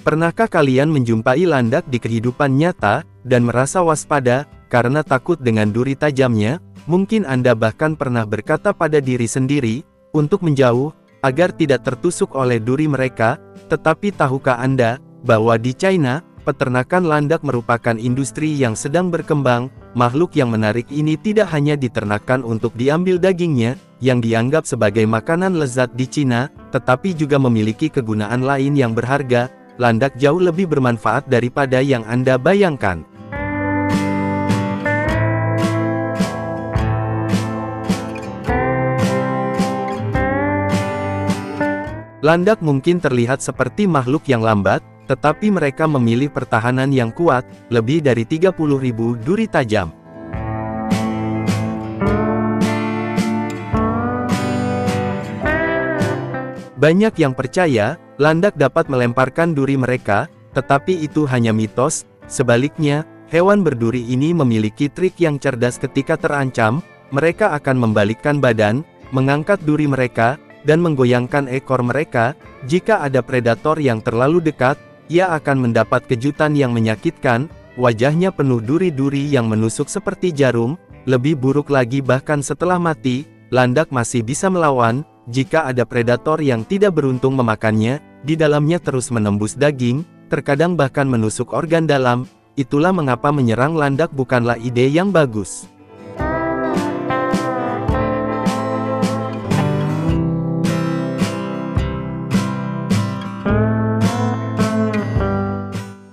Pernahkah kalian menjumpai landak di kehidupan nyata, dan merasa waspada, karena takut dengan duri tajamnya? Mungkin Anda bahkan pernah berkata pada diri sendiri, untuk menjauh, agar tidak tertusuk oleh duri mereka. Tetapi tahukah Anda, bahwa di China, peternakan landak merupakan industri yang sedang berkembang? Makhluk yang menarik ini tidak hanya diternakan untuk diambil dagingnya, yang dianggap sebagai makanan lezat di Cina, tetapi juga memiliki kegunaan lain yang berharga. Landak jauh lebih bermanfaat daripada yang Anda bayangkan. Landak mungkin terlihat seperti makhluk yang lambat, tetapi mereka memilih pertahanan yang kuat, lebih dari 30.000 duri tajam. Banyak yang percaya, landak dapat melemparkan duri mereka, tetapi itu hanya mitos. Sebaliknya, hewan berduri ini memiliki trik yang cerdas. Ketika terancam, mereka akan membalikkan badan, mengangkat duri mereka, dan menggoyangkan ekor mereka. Jika ada predator yang terlalu dekat, ia akan mendapat kejutan yang menyakitkan. Wajahnya penuh duri-duri yang menusuk seperti jarum. Lebih buruk lagi, bahkan setelah mati, landak masih bisa melawan. Jika ada predator yang tidak beruntung memakannya, di dalamnya terus menembus daging, terkadang bahkan menusuk organ dalam. Itulah mengapa menyerang landak bukanlah ide yang bagus.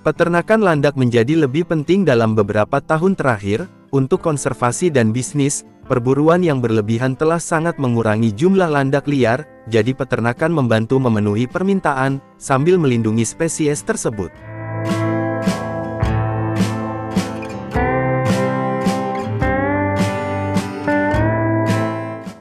Peternakan landak menjadi lebih penting dalam beberapa tahun terakhir. Untuk konservasi dan bisnis, perburuan yang berlebihan telah sangat mengurangi jumlah landak liar, jadi peternakan membantu memenuhi permintaan, sambil melindungi spesies tersebut.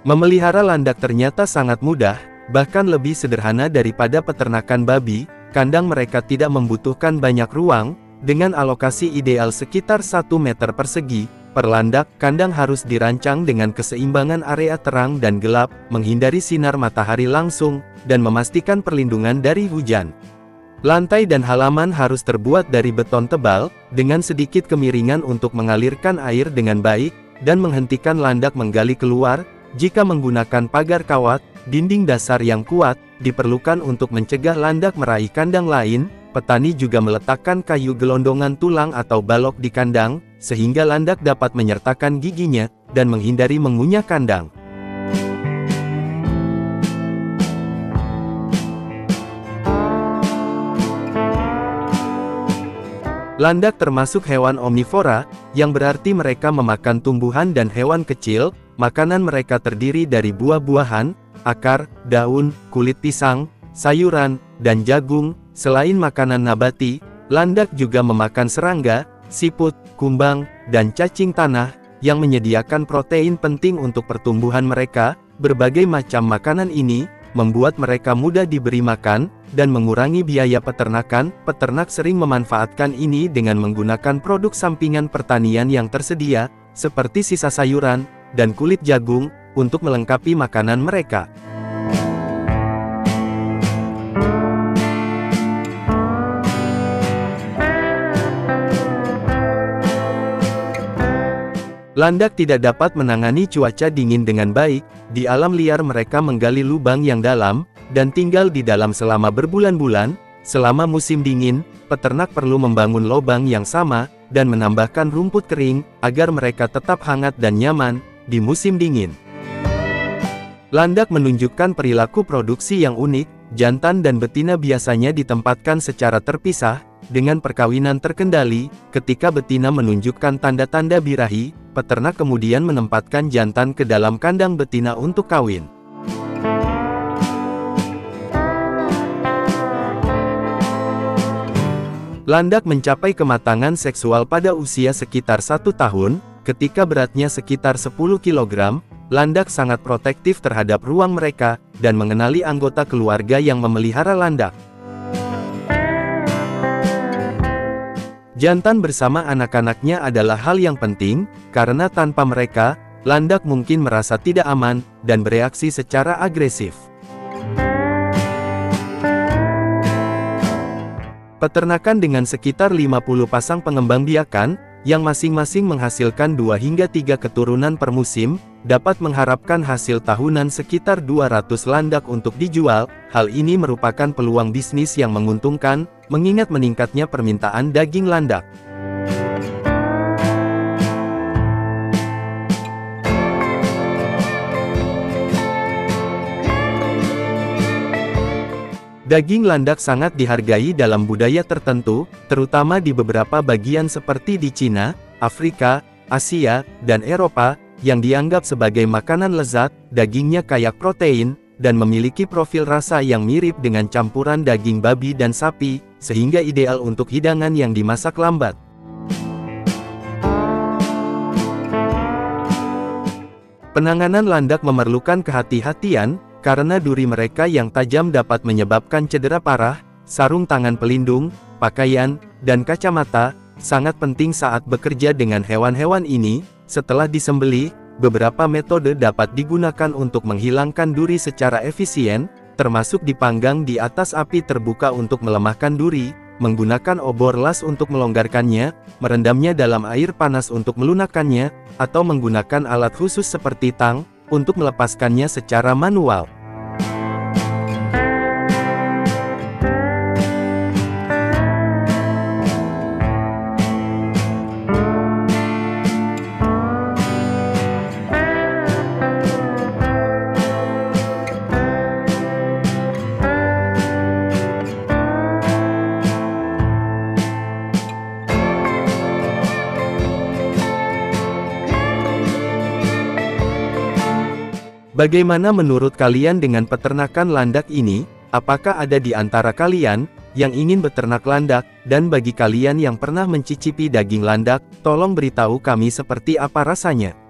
Memelihara landak ternyata sangat mudah, bahkan lebih sederhana daripada peternakan babi. Kandang mereka tidak membutuhkan banyak ruang, dengan alokasi ideal sekitar 1 meter persegi per landak. Kandang harus dirancang dengan keseimbangan area terang dan gelap, menghindari sinar matahari langsung, dan memastikan perlindungan dari hujan. Lantai dan halaman harus terbuat dari beton tebal, dengan sedikit kemiringan untuk mengalirkan air dengan baik, dan menghentikan landak menggali keluar. Jika menggunakan pagar kawat, dinding dasar yang kuat diperlukan untuk mencegah landak meraih kandang lain. Petani juga meletakkan kayu gelondongan tulang atau balok di kandang, sehingga landak dapat menyertakan giginya, dan menghindari mengunyah kandang. Landak termasuk hewan omnivora, yang berarti mereka memakan tumbuhan dan hewan kecil. Makanan mereka terdiri dari buah-buahan, akar, daun, kulit pisang, sayuran, dan jagung. Selain makanan nabati, landak juga memakan serangga, siput, kumbang, dan cacing tanah, yang menyediakan protein penting untuk pertumbuhan mereka. Berbagai macam makanan ini membuat mereka mudah diberi makan, dan mengurangi biaya peternakan. Peternak sering memanfaatkan ini dengan menggunakan produk sampingan pertanian yang tersedia, seperti sisa sayuran, dan kulit jagung, untuk melengkapi makanan mereka. Landak tidak dapat menangani cuaca dingin dengan baik. Di alam liar mereka menggali lubang yang dalam, dan tinggal di dalam selama berbulan-bulan. Selama musim dingin, peternak perlu membangun lubang yang sama, dan menambahkan rumput kering, agar mereka tetap hangat dan nyaman di musim dingin. Landak menunjukkan perilaku produksi yang unik. Jantan dan betina biasanya ditempatkan secara terpisah, dengan perkawinan terkendali. Ketika betina menunjukkan tanda-tanda birahi, peternak kemudian menempatkan jantan ke dalam kandang betina untuk kawin. Landak mencapai kematangan seksual pada usia sekitar 1 tahun, ketika beratnya sekitar 10 kg, landak sangat protektif terhadap ruang mereka, dan mengenali anggota keluarga yang memelihara landak. Jantan bersama anak-anaknya adalah hal yang penting, karena tanpa mereka, landak mungkin merasa tidak aman, dan bereaksi secara agresif. Peternakan dengan sekitar 50 pasang pengembang biakan, yang masing-masing menghasilkan 2 hingga 3 keturunan per musim, dapat mengharapkan hasil tahunan sekitar 200 landak untuk dijual. Hal ini merupakan peluang bisnis yang menguntungkan, mengingat meningkatnya permintaan daging landak. Daging landak sangat dihargai dalam budaya tertentu, terutama di beberapa bagian seperti di Cina, Afrika, Asia, dan Eropa, yang dianggap sebagai makanan lezat. Dagingnya kaya protein, dan memiliki profil rasa yang mirip dengan campuran daging babi dan sapi, sehingga ideal untuk hidangan yang dimasak lambat. Penanganan landak memerlukan kehati-hatian, karena duri mereka yang tajam dapat menyebabkan cedera parah. Sarung tangan pelindung, pakaian, dan kacamata sangat penting saat bekerja dengan hewan-hewan ini. Setelah disembelih, beberapa metode dapat digunakan untuk menghilangkan duri secara efisien, termasuk dipanggang di atas api terbuka untuk melemahkan duri, menggunakan obor las untuk melonggarkannya, merendamnya dalam air panas untuk melunakkannya, atau menggunakan alat khusus seperti tang untuk melepaskannya secara manual. Bagaimana menurut kalian dengan peternakan landak ini? Apakah ada di antara kalian yang ingin beternak landak? Dan bagi kalian yang pernah mencicipi daging landak, tolong beritahu kami seperti apa rasanya.